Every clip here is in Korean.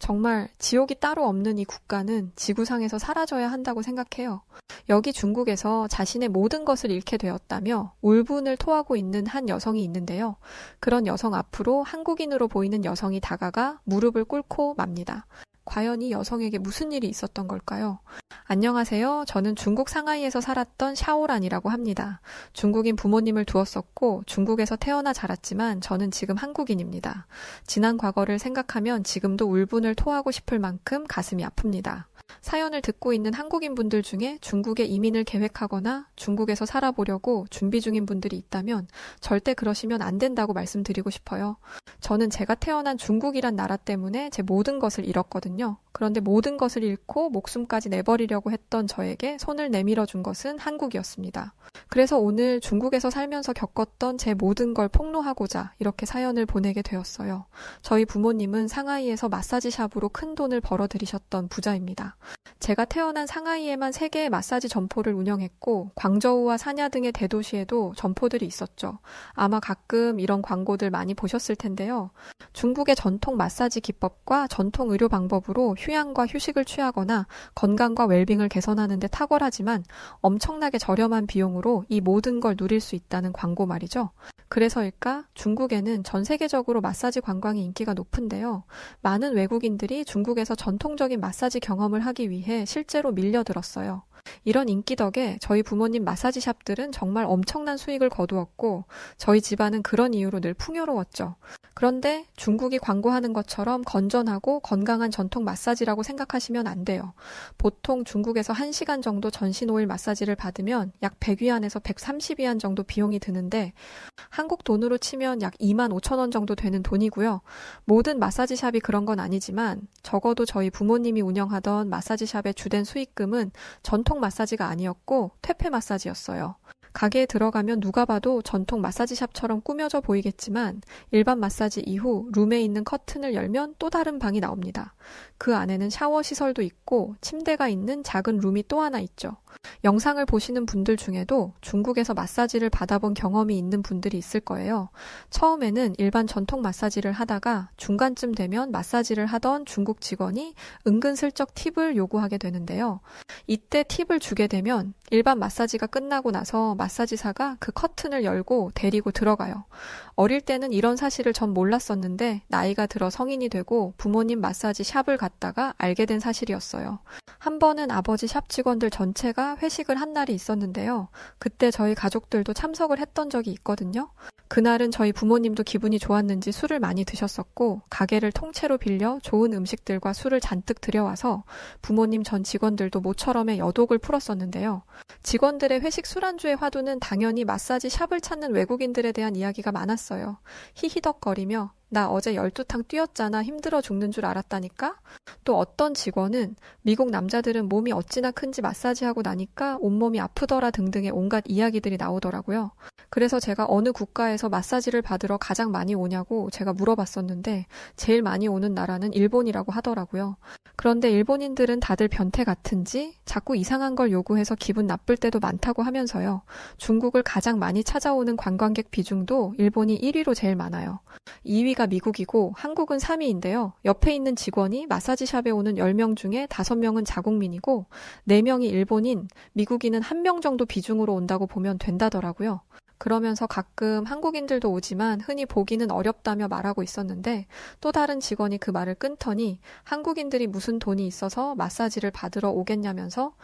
정말 지옥이 따로 없는 이 국가는 지구상에서 사라져야 한다고 생각해요. 여기 중국에서 자신의 모든 것을 잃게 되었다며 울분을 토하고 있는 한 여성이 있는데요. 그런 여성 앞으로 한국인으로 보이는 여성이 다가가 무릎을 꿇고 맙니다. 과연 이 여성에게 무슨 일이 있었던 걸까요? 안녕하세요. 저는 중국 상하이에서 살았던 샤오란이라고 합니다. 중국인 부모님을 두었었고 중국에서 태어나 자랐지만 저는 지금 한국인입니다. 지난 과거를 생각하면 지금도 울분을 토하고 싶을 만큼 가슴이 아픕니다. 사연을 듣고 있는 한국인 분들 중에 중국에 이민을 계획하거나 중국에서 살아보려고 준비 중인 분들이 있다면 절대 그러시면 안 된다고 말씀드리고 싶어요. 저는 제가 태어난 중국이란 나라 때문에 제 모든 것을 잃었거든요. 그런데 모든 것을 잃고 목숨까지 내버리려고 했던 저에게 손을 내밀어 준 것은 한국이었습니다. 그래서 오늘 중국에서 살면서 겪었던 제 모든 걸 폭로하고자 이렇게 사연을 보내게 되었어요. 저희 부모님은 상하이에서 마사지 샵으로 큰 돈을 벌어들이셨던 부자입니다. 제가 태어난 상하이에만 3개의 마사지 점포를 운영했고 광저우와 사냐 등의 대도시에도 점포들이 있었죠. 아마 가끔 이런 광고들 많이 보셨을 텐데요. 중국의 전통 마사지 기법과 전통 의료 방법으로 휴양과 휴식을 취하거나 건강과 웰빙을 개선하는 데 탁월하지만 엄청나게 저렴한 비용으로 이 모든 걸 누릴 수 있다는 광고 말이죠. 그래서일까 중국에는 전 세계적으로 마사지 관광이 인기가 높은데요. 많은 외국인들이 중국에서 전통적인 마사지 경험을 하기 위해 실제로 밀려들었어요. 이런 인기 덕에 저희 부모님 마사지 샵들은 정말 엄청난 수익을 거두었고 저희 집안은 그런 이유로 늘 풍요로웠죠. 그런데 중국이 광고하는 것처럼 건전하고 건강한 전통 마사지라고 생각하시면 안 돼요. 보통 중국에서 1시간 정도 전신 오일 마사지를 받으면 약 100위안에서 130위안 정도 비용이 드는데 한국 돈으로 치면 약 25,000원 정도 되는 돈이고요. 모든 마사지 샵이 그런 건 아니지만 적어도 저희 부모님이 운영하던 마사지 샵의 주된 수익금은 전통 마사지가 아니었고 퇴폐 마사지였어요. 가게에 들어가면 누가 봐도 전통 마사지 샵처럼 꾸며져 보이겠지만 일반 마사지 이후 룸에 있는 커튼을 열면 또 다른 방이 나옵니다. 그 안에는 샤워 시설도 있고 침대가 있는 작은 룸이 또 하나 있죠. 영상을 보시는 분들 중에도 중국에서 마사지를 받아본 경험이 있는 분들이 있을 거예요. 처음에는 일반 전통 마사지를 하다가 중간쯤 되면 마사지를 하던 중국 직원이 은근슬쩍 팁을 요구하게 되는데요. 이때 팁을 주게 되면 일반 마사지가 끝나고 나서 마사지사가 그 커튼을 열고 데리고 들어가요. 어릴 때는 이런 사실을 전 몰랐었는데 나이가 들어 성인이 되고 부모님 마사지 샵을 갔다가 알게 된 사실이었어요. 한 번은 아버지 샵 직원들 전체가 회식을 한 날이 있었는데요. 그때 저희 가족들도 참석을 했던 적이 있거든요. 그날은 저희 부모님도 기분이 좋았는지 술을 많이 드셨었고 가게를 통째로 빌려 좋은 음식들과 술을 잔뜩 들여와서 부모님 전 직원들도 모처럼의 여독을 풀었었는데요. 직원들의 회식 술안주의 화두는 당연히 마사지 샵을 찾는 외국인들에 대한 이야기가 많았어요. 히히덕거리며 나 어제 12탕 뛰었잖아 힘들어 죽는 줄 알았다니까? 또 어떤 직원은 미국 남자들은 몸이 어찌나 큰지 마사지하고 나니까 온몸이 아프더라 등등의 온갖 이야기들이 나오더라고요. 그래서 제가 어느 국가에서 마사지를 받으러 가장 많이 오냐고 제가 물어봤었는데 제일 많이 오는 나라는 일본이라고 하더라고요. 그런데 일본인들은 다들 변태 같은지 자꾸 이상한 걸 요구해서 기분 나쁠 때도 많다고 하면서요. 중국을 가장 많이 찾아오는 관광객 비중도 일본이 1위로 제일 많아요. 2위가 미국이고 한국은 3위인데요. 옆에 있는 직원이 마사지샵에 오는 10명 중에 5명은 자국민이고 4명이 일본인, 미국인은 1명 정도 비중으로 온다고 보면 된다더라고요. 그러면서 가끔 한국인들도 오지만 흔히 보기는 어렵다며 말하고 있었는데 또 다른 직원이 그 말을 끊더니 한국인들이 무슨 돈이 있어서 마사지를 받으러 오겠냐면서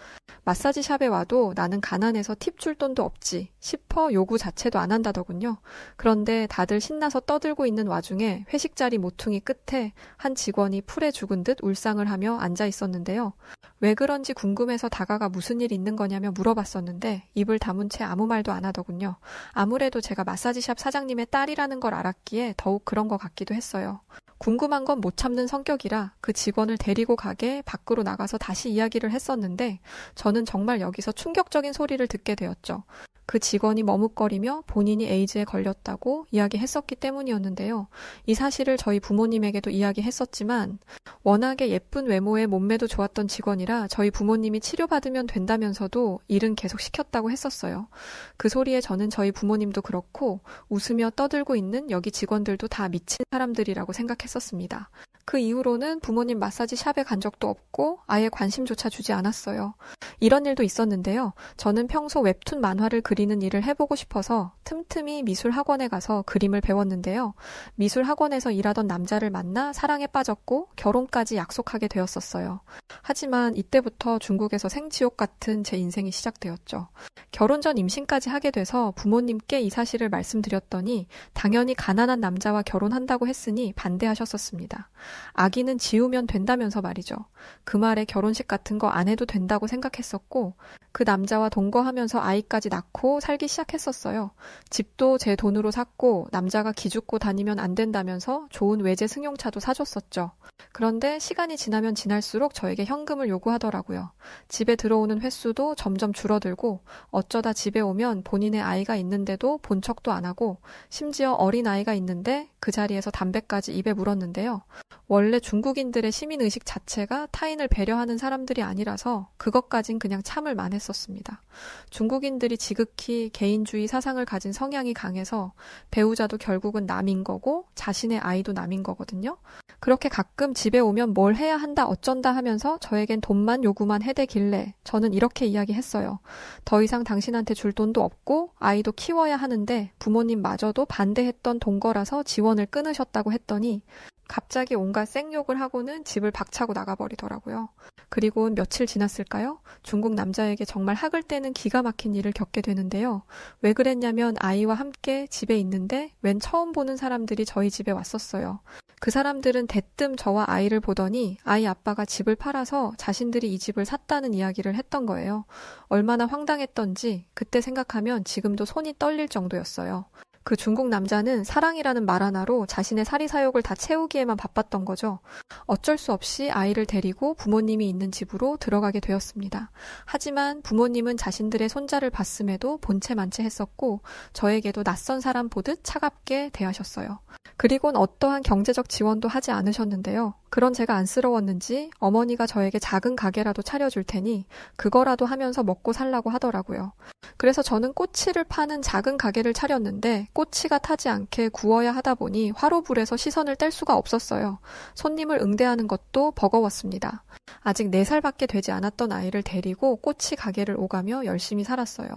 마사지 샵에 와도 나는 가난해서 팁 줄 돈도 없지 싶어 요구 자체도 안 한다더군요. 그런데 다들 신나서 떠들고 있는 와중에 회식 자리 모퉁이 끝에 한 직원이 풀에 죽은 듯 울상을 하며 앉아 있었는데요. 왜 그런지 궁금해서 다가가 무슨 일 있는 거냐며 물어봤었는데 입을 다문 채 아무 말도 안 하더군요. 아무래도 제가 마사지샵 사장님의 딸이라는 걸 알았기에 더욱 그런 것 같기도 했어요. 궁금한 건 못 참는 성격이라 그 직원을 데리고 가게 밖으로 나가서 다시 이야기를 했었는데 저는 정말 여기서 충격적인 소리를 듣게 되었죠. 그 직원이 머뭇거리며 본인이 에이즈에 걸렸다고 이야기했었기 때문이었는데요. 이 사실을 저희 부모님에게도 이야기했었지만 워낙에 예쁜 외모에 몸매도 좋았던 직원이라 저희 부모님이 치료받으면 된다면서도 일은 계속 시켰다고 했었어요. 그 소리에 저는 저희 부모님도 그렇고 웃으며 떠들고 있는 여기 직원들도 다 미친 사람들이라고 생각했었습니다. 그 이후로는 부모님 마사지 샵에 간 적도 없고 아예 관심조차 주지 않았어요. 이런 일도 있었는데요. 저는 평소 웹툰 만화를 그리는 일을 해보고 싶어서 틈틈이 미술 학원에 가서 그림을 배웠는데요. 미술 학원에서 일하던 남자를 만나 사랑에 빠졌고 결혼까지 약속하게 되었었어요. 하지만 이때부터 중국에서 생지옥 같은 제 인생이 시작되었죠. 결혼 전 임신까지 하게 돼서 부모님께 이 사실을 말씀드렸더니 당연히 가난한 남자와 결혼한다고 했으니 반대하셨었습니다. 아기는 지우면 된다면서 말이죠. 그 말에 결혼식 같은 거 안 해도 된다고 생각했었고 그 남자와 동거하면서 아이까지 낳고 살기 시작했었어요. 집도 제 돈으로 샀고 남자가 기죽고 다니면 안 된다면서 좋은 외제 승용차도 사줬었죠. 그런데 시간이 지나면 지날수록 저에게 현금을 요구하더라고요. 집에 들어오는 횟수도 점점 줄어들고 어쩌다 집에 오면 본인의 아이가 있는데도 본 척도 안 하고 심지어 어린 아이가 있는데 그 자리에서 담배까지 입에 물었는데요. 원래 중국인들의 시민의식 자체가 타인을 배려하는 사람들이 아니라서 그것까진 그냥 참을만 했었습니다. 중국인들이 지극히 개인주의 사상을 가진 성향이 강해서 배우자도 결국은 남인 거고 자신의 아이도 남인 거거든요. 그렇게 가끔 집에 오면 뭘 해야 한다 어쩐다 하면서 저에겐 돈만 요구만 해대길래 저는 이렇게 이야기했어요. 더 이상 당신한테 줄 돈도 없고 아이도 키워야 하는데 부모님마저도 반대했던 동거라서 지원을 끊으셨다고 했더니 갑자기 온갖 생욕을 하고는 집을 박차고 나가버리더라고요. 그리고 며칠 지났을까요? 중국 남자에게 정말 학을 떼는 기가 막힌 일을 겪게 되는데요. 왜 그랬냐면 아이와 함께 집에 있는데 웬 처음 보는 사람들이 저희 집에 왔었어요. 그 사람들은 대뜸 저와 아이를 보더니 아이 아빠가 집을 팔아서 자신들이 이 집을 샀다는 이야기를 했던 거예요. 얼마나 황당했던지 그때 생각하면 지금도 손이 떨릴 정도였어요. 그 중국 남자는 사랑이라는 말 하나로 자신의 사리사욕을 다 채우기에만 바빴던 거죠. 어쩔 수 없이 아이를 데리고 부모님이 있는 집으로 들어가게 되었습니다. 하지만 부모님은 자신들의 손자를 봤음에도 본체만체 했었고 저에게도 낯선 사람 보듯 차갑게 대하셨어요. 그리고는 어떠한 경제적 지원도 하지 않으셨는데요. 그런 제가 안쓰러웠는지 어머니가 저에게 작은 가게라도 차려줄 테니 그거라도 하면서 먹고 살라고 하더라고요. 그래서 저는 꼬치를 파는 작은 가게를 차렸는데 꼬치가 타지 않게 구워야 하다 보니 화로불에서 시선을 뗄 수가 없었어요. 손님을 응대하는 것도 버거웠습니다. 아직 4살밖에 되지 않았던 아이를 데리고 꼬치 가게를 오가며 열심히 살았어요.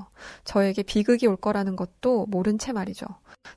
저에게 비극이 올 거라는 것도 모른 채 말이죠.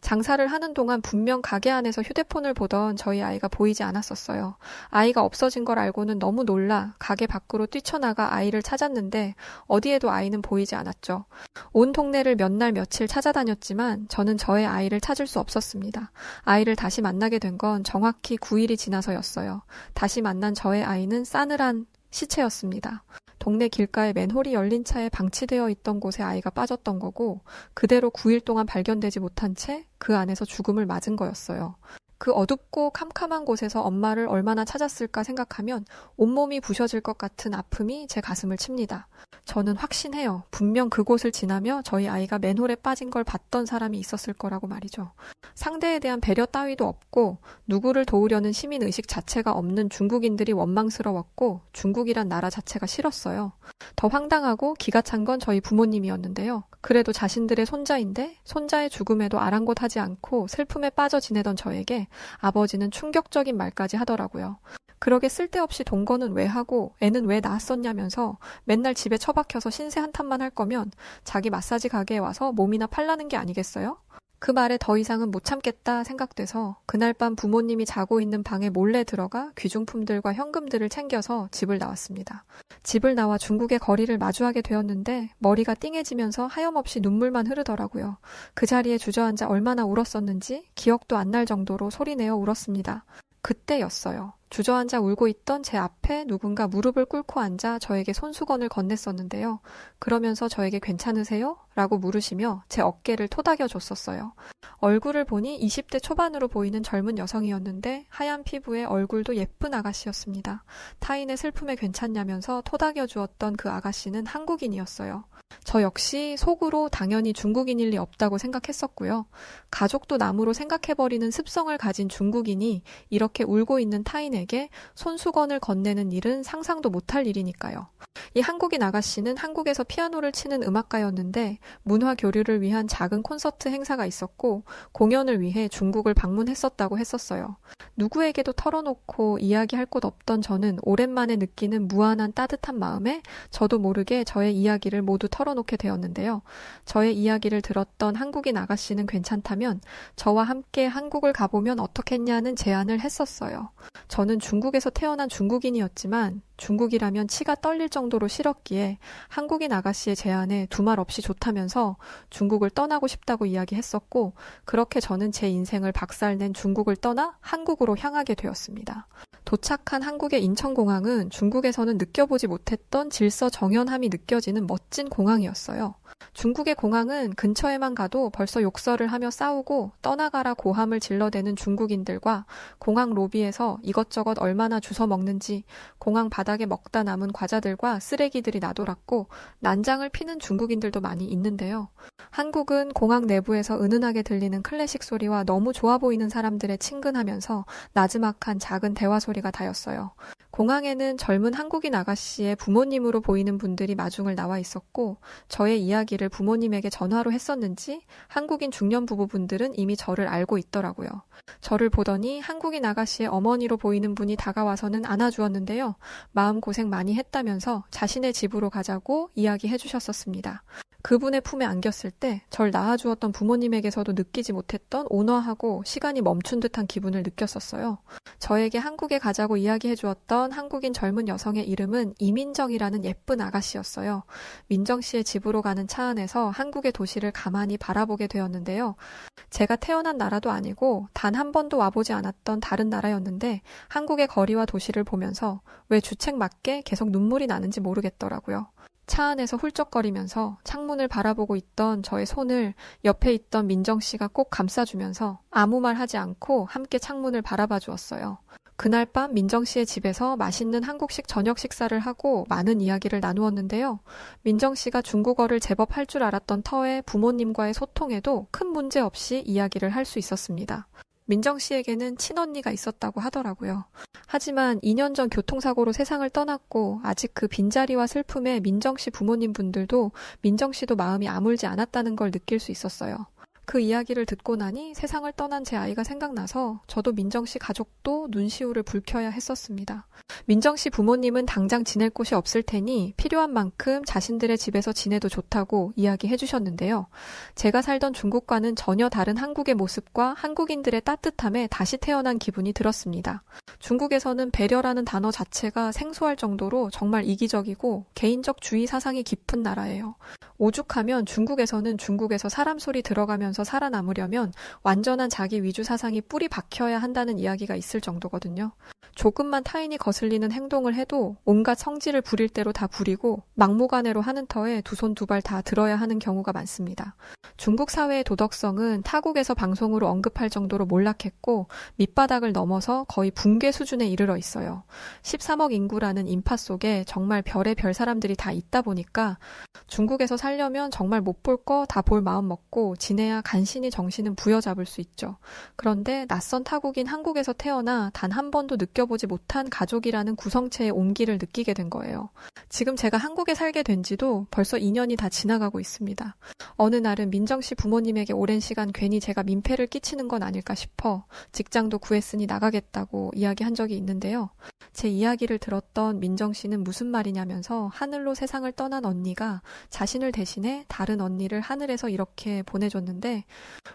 장사를 하는 동안 분명 가게 안에서 휴대폰을 보던 저희 아이가 보이지 않았었어요. 아이가 없어진 걸 알고는 너무 놀라 가게 밖으로 뛰쳐나가 아이를 찾았는데 어디에도 아이는 보이지 않았죠. 온 동네를 몇 날 며칠 찾아다녔지만 저는 저의 아이를 찾을 수 없었습니다. 아이를 다시 만나게 된 건 정확히 9일이 지나서였어요. 다시 만난 저의 아이는 싸늘한 시체였습니다. 동네 길가에 맨홀이 열린 차에 방치되어 있던 곳에 아이가 빠졌던 거고 그대로 9일 동안 발견되지 못한 채 그 안에서 죽음을 맞은 거였어요. 그 어둡고 캄캄한 곳에서 엄마를 얼마나 찾았을까 생각하면 온몸이 부셔질 것 같은 아픔이 제 가슴을 칩니다. 저는 확신해요. 분명 그곳을 지나며 저희 아이가 맨홀에 빠진 걸 봤던 사람이 있었을 거라고 말이죠. 상대에 대한 배려 따위도 없고 누구를 도우려는 시민의식 자체가 없는 중국인들이 원망스러웠고 중국이란 나라 자체가 싫었어요. 더 황당하고 기가 찬 건 저희 부모님이었는데요. 그래도 자신들의 손자인데 손자의 죽음에도 아랑곳하지 않고 슬픔에 빠져 지내던 저에게 아버지는 충격적인 말까지 하더라고요. 그러게 쓸데없이 동거는 왜 하고 애는 왜 낳았었냐면서 맨날 집에 처박혀서 신세 한탄만 할 거면 자기 마사지 가게에 와서 몸이나 팔라는 게 아니겠어요? 그 말에 더 이상은 못 참겠다 생각돼서 그날 밤 부모님이 자고 있는 방에 몰래 들어가 귀중품들과 현금들을 챙겨서 집을 나왔습니다. 집을 나와 중국의 거리를 마주하게 되었는데 머리가 띵해지면서 하염없이 눈물만 흐르더라고요. 그 자리에 주저앉아 얼마나 울었었는지 기억도 안 날 정도로 소리내어 울었습니다. 그때였어요. 주저앉아 울고 있던 제 앞에 누군가 무릎을 꿇고 앉아 저에게 손수건을 건넸었는데요. 그러면서 저에게 괜찮으세요? 라고 물으시며 제 어깨를 토닥여 줬었어요. 얼굴을 보니 20대 초반으로 보이는 젊은 여성이었는데 하얀 피부에 얼굴도 예쁜 아가씨였습니다. 타인의 슬픔에 괜찮냐면서 토닥여 주었던 그 아가씨는 한국인이었어요. 저 역시 속으로 당연히 중국인일 리 없다고 생각했었고요. 가족도 남으로 생각해버리는 습성을 가진 중국인이 이렇게 울고 있는 타인에게 부모님에게 손수건을 건네는 일은 상상도 못할 일이니까요. 이 한국인 아가씨는 한국에서 피아노를 치는 음악가였는데 문화 교류를 위한 작은 콘서트 행사가 있었고 공연을 위해 중국을 방문했었다고 했었어요. 누구에게도 털어놓고 이야기할 곳 없던 저는 오랜만에 느끼는 무한한 따뜻한 마음에 저도 모르게 저의 이야기를 모두 털어놓게 되었는데요. 저의 이야기를 들었던 한국인 아가씨는 괜찮다면 저와 함께 한국을 가보면 어떻겠냐는 제안을 했었어요. 저는 중국에서 태어난 중국인이었지만 중국이라면 치가 떨릴 정도로 싫었기에 한국인 아가씨의 제안에 두말 없이 좋다면서 중국을 떠나고 싶다고 이야기했었고 그렇게 저는 제 인생을 박살낸 중국을 떠나 한국으로 향하게 되었습니다. 도착한 한국의 인천공항은 중국에서는 느껴보지 못했던 질서정연함이 느껴지는 멋진 공항이었어요. 중국의 공항은 근처에만 가도 벌써 욕설을 하며 싸우고 떠나가라 고함을 질러대는 중국인들과 공항 로비에서 이것저것 얼마나 주워 먹는지 공항 바닥에 먹다 남은 과자들과 쓰레기들이 나돌았고 난장을 피는 중국인들도 많이 있는데요. 한국은 공항 내부에서 은은하게 들리는 클래식 소리와 너무 좋아 보이는 사람들의 친근하면서 나지막한 작은 대화 소리가 다였어요. 공항에는 젊은 한국인 아가씨의 부모님으로 보이는 분들이 마중을 나와 있었고 저의 이야기를 부모님에게 전화로 했었는지 한국인 중년 부부분들은 이미 저를 알고 있더라고요. 저를 보더니 한국인 아가씨의 어머니로 보이는 분이 다가와서는 안아주었는데요. 마음고생 많이 했다면서 자신의 집으로 가자고 이야기해 주셨었습니다. 그분의 품에 안겼을 때 절 낳아주었던 부모님에게서도 느끼지 못했던 온화하고 시간이 멈춘 듯한 기분을 느꼈었어요. 저에게 한국에 가자고 이야기해 주었던 한국인 젊은 여성의 이름은 이민정이라는 예쁜 아가씨였어요. 민정 씨의 집으로 가는 차 안에서 한국의 도시를 가만히 바라보게 되었는데요. 제가 태어난 나라도 아니고 단 한 번도 와보지 않았던 다른 나라였는데 한국의 거리와 도시를 보면서 왜 주책맞게 계속 눈물이 나는지 모르겠더라고요. 차 안에서 훌쩍거리면서 창문을 바라보고 있던 저의 손을 옆에 있던 민정 씨가 꼭 감싸주면서 아무 말 하지 않고 함께 창문을 바라봐 주었어요. 그날 밤 민정 씨의 집에서 맛있는 한국식 저녁 식사를 하고 많은 이야기를 나누었는데요. 민정 씨가 중국어를 제법 할 줄 알았던 터에 부모님과의 소통에도 큰 문제 없이 이야기를 할 수 있었습니다. 민정 씨에게는 친언니가 있었다고 하더라고요. 하지만 2년 전 교통사고로 세상을 떠났고 아직 그 빈자리와 슬픔에 민정 씨 부모님 분들도 민정 씨도 마음이 아물지 않았다는 걸 느낄 수 있었어요. 그 이야기를 듣고 나니 세상을 떠난 제 아이가 생각나서 저도 민정 씨 가족도 눈시울을 붉혀야 했었습니다. 민정 씨 부모님은 당장 지낼 곳이 없을 테니 필요한 만큼 자신들의 집에서 지내도 좋다고 이야기해 주셨는데요. 제가 살던 중국과는 전혀 다른 한국의 모습과 한국인들의 따뜻함에 다시 태어난 기분이 들었습니다. 중국에서는 배려라는 단어 자체가 생소할 정도로 정말 이기적이고 개인적 주의 사상이 깊은 나라예요. 오죽하면 중국에서는 중국에서 사람 소리 들어가면서 살아남으려면 완전한 자기 위주 사상이 뿌리 박혀야 한다는 이야기가 있을 정도거든요. 조금만 타인이 거슬리는 행동을 해도 온갖 성질을 부릴 대로 다 부리고 막무가내로 하는 터에 두 손 두 발 다 들어야 하는 경우가 많습니다. 중국 사회의 도덕성은 타국에서 방송으로 언급할 정도로 몰락했고 밑바닥을 넘어서 거의 붕괴 수준에 이르러 있어요. 13억 인구라는 인파 속에 정말 별의 별 사람들이 다 있다 보니까 중국에서 살려면 정말 못 볼 거 다 볼 마음 먹고 지내야 간신히 정신은 부여잡을 수 있죠. 그런데 낯선 타국인 한국에서 태어나 단 한 번도 느껴보지 못한 가족이라는 구성체의 온기를 느끼게 된 거예요. 지금 제가 한국에 살게 된 지도 벌써 2년이 다 지나가고 있습니다. 어느 날은 민정 씨 부모님에게 오랜 시간 괜히 제가 민폐를 끼치는 건 아닐까 싶어 직장도 구했으니 나가겠다고 이야기한 적이 있는데요. 제 이야기를 들었던 민정 씨는 무슨 말이냐면서 하늘로 세상을 떠난 언니가 자신을 대신해 다른 언니를 하늘에서 이렇게 보내줬는데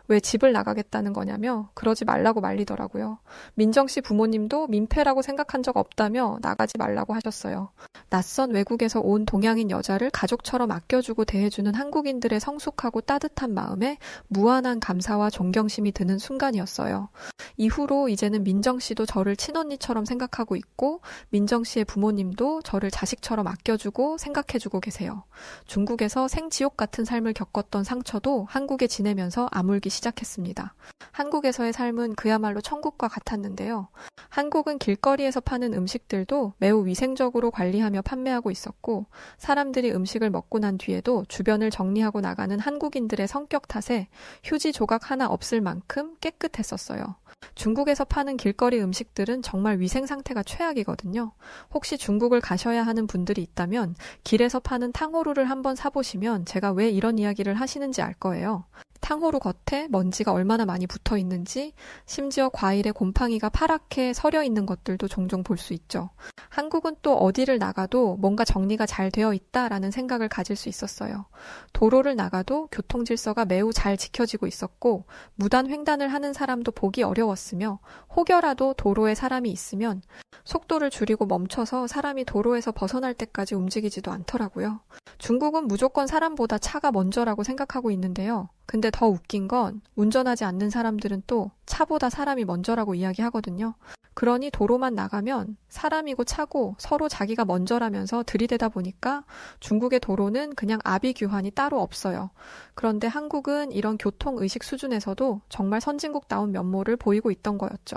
왜 집을 나가겠다는 거냐며 그러지 말라고 말리더라고요. 민정 씨 부모님도 민폐라고 생각한 적 없다며 나가지 말라고 하셨어요. 낯선 외국에서 온 동양인 여자를 가족처럼 아껴주고 대해주는 한국인들의 성숙하고 따뜻한 마음에 무한한 감사와 존경심이 드는 순간이었어요. 이후로 이제는 민정 씨도 저를 친언니처럼 생각하고 있고 민정 씨의 부모님도 저를 자식처럼 아껴주고 생각해주고 계세요. 중국에서 생지옥 같은 삶을 겪었던 상처도 한국에 지내면서 생각하면서 아물기 시작했습니다. 한국에서의 삶은 그야말로 천국과 같았는데요. 한국은 길거리에서 파는 음식들도 매우 위생적으로 관리하며 판매하고 있었고, 사람들이 음식을 먹고 난 뒤에도 주변을 정리하고 나가는 한국인들의 성격 탓에 휴지 조각 하나 없을 만큼 깨끗했었어요. 중국에서 파는 길거리 음식들은 정말 위생 상태가 최악이거든요. 혹시 중국을 가셔야 하는 분들이 있다면 길에서 파는 탕후루를 한번 사보시면 제가 왜 이런 이야기를 하시는지 알 거예요. 탕후루 겉에 먼지가 얼마나 많이 붙어 있는지, 심지어 과일에 곰팡이가 파랗게 서려 있는 것들도 종종 볼 수 있죠. 한국은 또 어디를 나가도 뭔가 정리가 잘 되어 있다라는 생각을 가질 수 있었어요. 도로를 나가도 교통 질서가 매우 잘 지켜지고 있었고, 무단 횡단을 하는 사람도 보기 어려웠으며, 혹여라도 도로에 사람이 있으면 속도를 줄이고 멈춰서 사람이 도로에서 벗어날 때까지 움직이지도 않더라고요. 중국은 무조건 사람보다 차가 먼저라고 생각하고 있는데요. 근데 더 웃긴 건 운전하지 않는 사람들은 또 차보다 사람이 먼저라고 이야기하거든요. 그러니 도로만 나가면 사람이고 차고 서로 자기가 먼저라면서 들이대다 보니까 중국의 도로는 그냥 아비규환이 따로 없어요. 그런데 한국은 이런 교통의식 수준에서도 정말 선진국다운 면모를 보이고 있던 거였죠.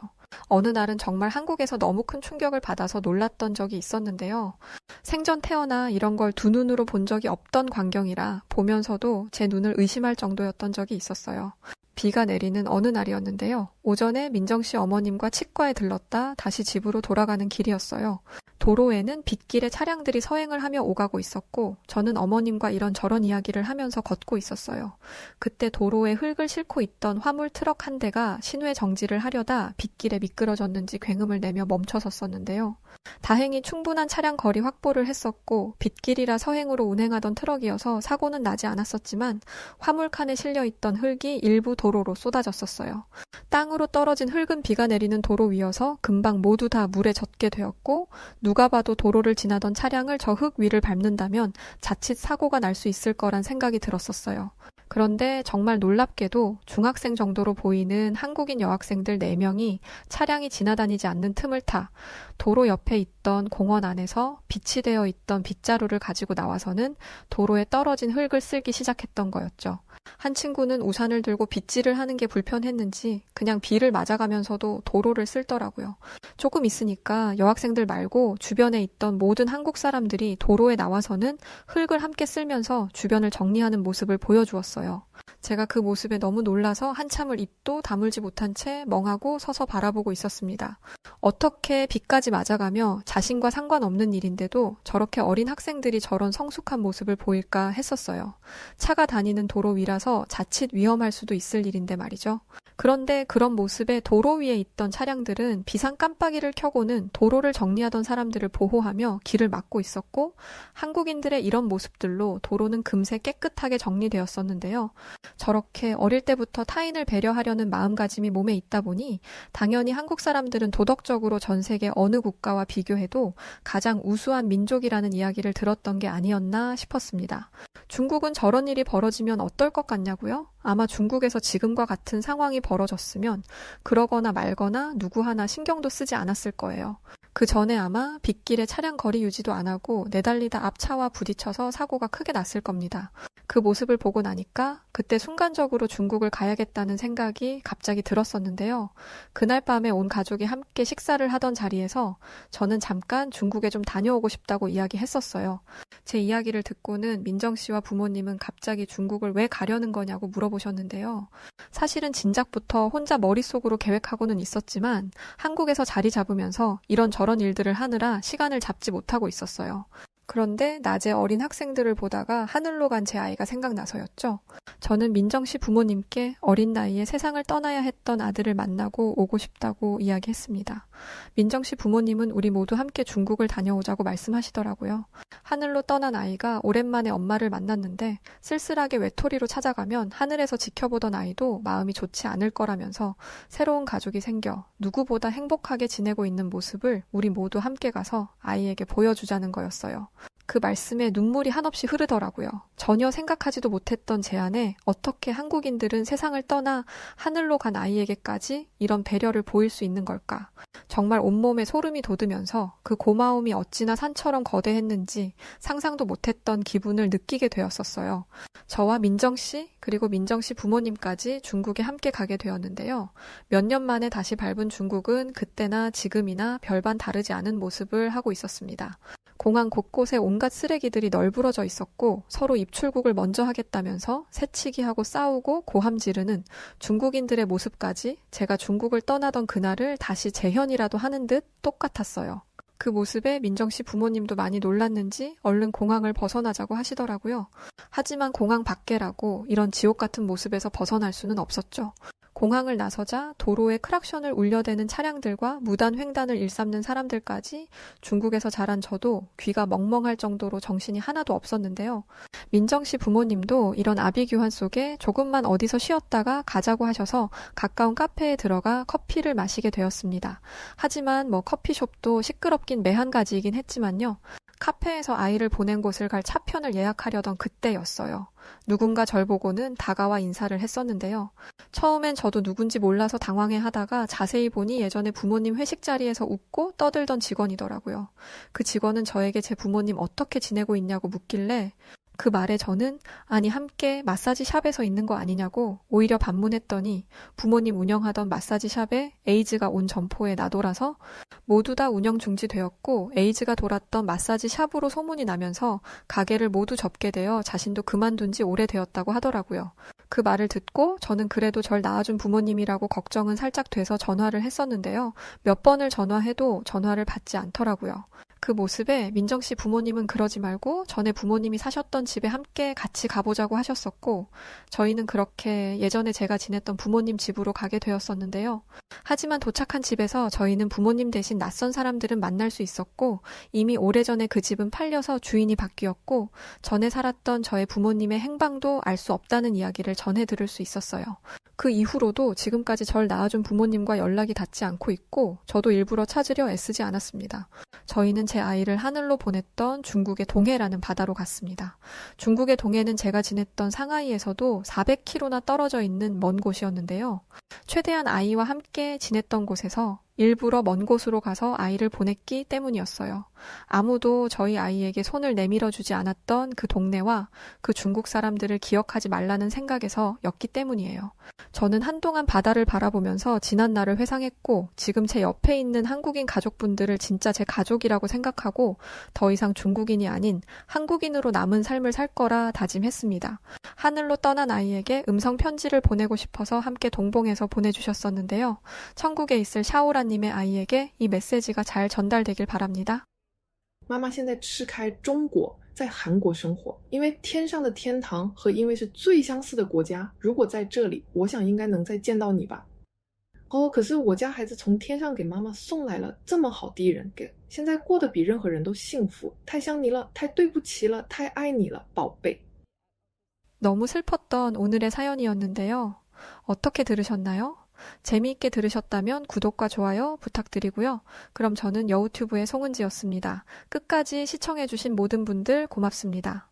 어느 날은 정말 한국에서 너무 큰 충격을 받아서 놀랐던 적이 있었는데요. 생전 태어나 이런 걸 두 눈으로 본 적이 없던 광경이라 보면서도 제 눈을 의심할 정도였던 적이 있었어요. 비가 내리는 어느 날이었는데요. 오전에 민정씨 어머님과 치과에 들렀다 다시 집으로 돌아가는 길이었어요. 도로에는 빗길에 차량들이 서행을 하며 오가고 있었고 저는 어머님과 이런저런 이야기를 하면서 걷고 있었어요. 그때 도로에 흙을 싣고 있던 화물 트럭 한 대가 신호 정지를 하려다 빗길에 미끄러졌는지 굉음을 내며 멈춰섰었는데요. 다행히 충분한 차량 거리 확보를 했었고 빗길이라 서행으로 운행하던 트럭이어서 사고는 나지 않았었지만 화물칸에 실려있던 흙이 일부 도로로 쏟아졌었어요. 땅으로 떨어진 흙은 비가 내리는 도로 위여서 금방 모두 다 물에 젖게 되었고 누가 봐도 도로를 지나던 차량을 저 흙 위를 밟는다면 자칫 사고가 날 수 있을 거란 생각이 들었었어요. 그런데 정말 놀랍게도 중학생 정도로 보이는 한국인 여학생들 4명이 차량이 지나다니지 않는 틈을 타 도로 옆에 있던 공원 안에서 비치되어 있던 빗자루를 가지고 나와서는 도로에 떨어진 흙을 쓸기 시작했던 거였죠. 한 친구는 우산을 들고 빗질을 하는 게 불편했는지 그냥 비를 맞아가면서도 도로를 쓸더라고요. 조금 있으니까 여학생들 말고 주변에 있던 모든 한국 사람들이 도로에 나와서는 흙을 함께 쓸면서 주변을 정리하는 모습을 보여주었어요. 제가 그 모습에 너무 놀라서 한참을 입도 다물지 못한 채 멍하고 서서 바라보고 있었습니다. 어떻게 비까지 맞아가며 자신과 상관없는 일인데도 저렇게 어린 학생들이 저런 성숙한 모습을 보일까 했었어요. 차가 다니는 도로 위라서 자칫 위험할 수도 있을 일인데 말이죠. 그런데 그런 모습에 도로 위에 있던 차량들은 비상 깜빡이를 켜고는 도로를 정리하던 사람들을 보호하며 길을 막고 있었고 한국인들의 이런 모습들로 도로는 금세 깨끗하게 정리되었었는데요. 저렇게 어릴 때부터 타인을 배려하려는 마음가짐이 몸에 있다 보니 당연히 한국 사람들은 도덕적으로 전 세계 어느 국가와 비교해도 가장 우수한 민족이라는 이야기를 들었던 게 아니었나 싶었습니다. 중국은 저런 일이 벌어지면 어떨 것 같냐고요? 아마 중국에서 지금과 같은 상황이 벌어졌으면 그러거나 말거나 누구 하나 신경도 쓰지 않았을 거예요. 그 전에 아마 빗길에 차량 거리 유지도 안 하고 내달리다 앞차와 부딪혀서 사고가 크게 났을 겁니다. 그 모습을 보고 나니까 그때 순간적으로 중국을 가야겠다는 생각이 갑자기 들었었는데요. 그날 밤에 온 가족이 함께 식사를 하던 자리에서 저는 잠깐 중국에 좀 다녀오고 싶다고 이야기했었어요. 제 이야기를 듣고는 민정 씨와 부모님은 갑자기 중국을 왜 가려는 거냐고 물어보셨는데요. 사실은 진작부터 혼자 머릿속으로 계획하고는 있었지만 한국에서 자리 잡으면서 이런저런 일들을 하느라 시간을 잡지 못하고 있었어요. 그런데 낮에 어린 학생들을 보다가 하늘로 간 제 아이가 생각나서였죠. 저는 민정 씨 부모님께 어린 나이에 세상을 떠나야 했던 아들을 만나고 오고 싶다고 이야기했습니다. 민정 씨 부모님은 우리 모두 함께 중국을 다녀오자고 말씀하시더라고요. 하늘로 떠난 아이가 오랜만에 엄마를 만났는데 쓸쓸하게 외톨이로 찾아가면 하늘에서 지켜보던 아이도 마음이 좋지 않을 거라면서 새로운 가족이 생겨 누구보다 행복하게 지내고 있는 모습을 우리 모두 함께 가서 아이에게 보여주자는 거였어요. 그 말씀에 눈물이 한없이 흐르더라고요. 전혀 생각하지도 못했던 제 안에 어떻게 한국인들은 세상을 떠나 하늘로 간 아이에게까지 이런 배려를 보일 수 있는 걸까? 정말 온몸에 소름이 돋으면서 그 고마움이 어찌나 산처럼 거대했는지 상상도 못했던 기분을 느끼게 되었었어요. 저와 민정씨 그리고 민정씨 부모님까지 중국에 함께 가게 되었는데요. 몇 년 만에 다시 밟은 중국은 그때나 지금이나 별반 다르지 않은 모습을 하고 있었습니다. 공항 곳곳에 온갖 쓰레기들이 널브러져 있었고 서로 입출국을 먼저 하겠다면서 새치기하고 싸우고 고함 지르는 중국인들의 모습까지 제가 중국을 떠나던 그날을 다시 재현이라도 하는 듯 똑같았어요. 그 모습에 민정씨 부모님도 많이 놀랐는지 얼른 공항을 벗어나자고 하시더라고요. 하지만 공항 밖이라고 이런 지옥 같은 모습에서 벗어날 수는 없었죠. 공항을 나서자 도로에 크락션을 울려대는 차량들과 무단 횡단을 일삼는 사람들까지 중국에서 자란 저도 귀가 멍멍할 정도로 정신이 하나도 없었는데요. 민정씨 부모님도 이런 아비규환 속에 조금만 어디서 쉬었다가 가자고 하셔서 가까운 카페에 들어가 커피를 마시게 되었습니다. 하지만 커피숍도 시끄럽긴 매한가지이긴 했지만요. 카페에서 아이를 보낸 곳을 갈 차편을 예약하려던 그때였어요. 누군가 절 보고는 다가와 인사를 했었는데요. 처음엔 저도 누군지 몰라서 당황해하다가 자세히 보니 예전에 부모님 회식 자리에서 웃고 떠들던 직원이더라고요. 그 직원은 저에게 제 부모님 어떻게 지내고 있냐고 묻길래 그 말에 저는 아니 함께 마사지 샵에서 있는 거 아니냐고 오히려 반문했더니 부모님 운영하던 마사지 샵에 에이즈가 온 점포에 나돌아서 모두 다 운영 중지되었고 에이즈가 돌았던 마사지 샵으로 소문이 나면서 가게를 모두 접게 되어 자신도 그만둔 지 오래되었다고 하더라고요. 그 말을 듣고 저는 그래도 절 낳아준 부모님이라고 걱정은 살짝 돼서 전화를 했었는데요. 몇 번을 전화해도 전화를 받지 않더라고요. 그 모습에 민정씨 부모님은 그러지 말고 전에 부모님이 사셨던 집에 함께 같이 가보자고 하셨었고 저희는 그렇게 예전에 제가 지냈던 부모님 집으로 가게 되었었는데요. 하지만 도착한 집에서 저희는 부모님 대신 낯선 사람들은 만날 수 있었고 이미 오래전에 그 집은 팔려서 주인이 바뀌었고 전에 살았던 저의 부모님의 행방도 알 수 없다는 이야기를 전해 들을 수 있었어요. 그 이후로도 지금까지 절 낳아준 부모님과 연락이 닿지 않고 있고 저도 일부러 찾으려 애쓰지 않았습니다. 저희는 제 아이를 하늘로 보냈던 중국의 동해라는 바다로 갔습니다. 중국의 동해는 제가 지냈던 상하이에서도 400km나 떨어져 있는 먼 곳이었는데요. 최대한 아이와 함께 지냈던 곳에서 일부러 먼 곳으로 가서 아이를 보냈기 때문이었어요. 아무도 저희 아이에게 손을 내밀어 주지 않았던 그 동네와 그 중국 사람들을 기억하지 말라는 생각에서였기 때문이에요. 저는 한동안 바다를 바라보면서 지난 날을 회상했고 지금 제 옆에 있는 한국인 가족분들을 진짜 제 가족이라고 생각하고 더 이상 중국인이 아닌 한국인으로 남은 삶을 살 거라 다짐했습니다. 하늘로 떠난 아이에게 음성 편지를 보내고 싶어서 함께 동봉해서 보내주셨었는데요. 천국에 있을 샤오라님의 아이에게 이 메시지가 잘 전달되길 바랍니다. 妈妈现在吃开中国，在韩国生活，因为天上的天堂和因为是最相似的国家，如果在这里，我想应该能再见到你吧。可是我家孩子从天上给妈妈送来了这么好的人，现在过得比任何人都幸福，太想你了，太对不起了，太爱你了，宝贝。 너무 슬펐던 오늘의 사연이었는데요. 어떻게 들으셨나요? 재미있게 들으셨다면 구독과 좋아요 부탁드리고요. 그럼 저는 여우튜브의 송은지였습니다. 끝까지 시청해주신 모든 분들 고맙습니다.